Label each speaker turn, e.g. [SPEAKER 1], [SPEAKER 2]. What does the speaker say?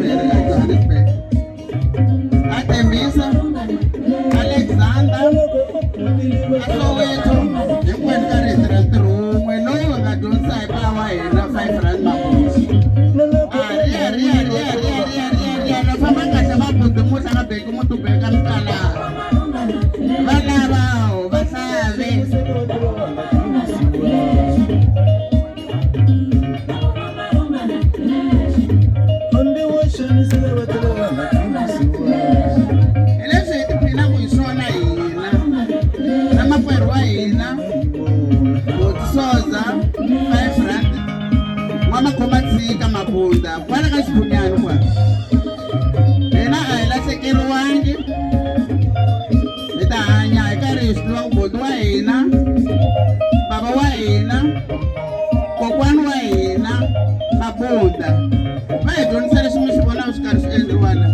[SPEAKER 1] leri ka Johannesburg. A Tembisa, Alexander, a Soweto, hinkwenu ka restaurant rin'we loyi va nga dyondzisa hi pala wa hina 5 rand mabusi. Riya no famba kahle mabuti musa ka beki mutu beka mtala. Va lavaho va hlave. Mama khoma tsika mabunda kwala ka xibunyana kwa hina a hi lahlekeriwangi hi ta hanya hi karhi hi swi tiva ku buti wa hina bava wa hina kokwani wa hina mabunda va hi dyondzisa leswi mi swi vonaka swi karhi swi endliwa la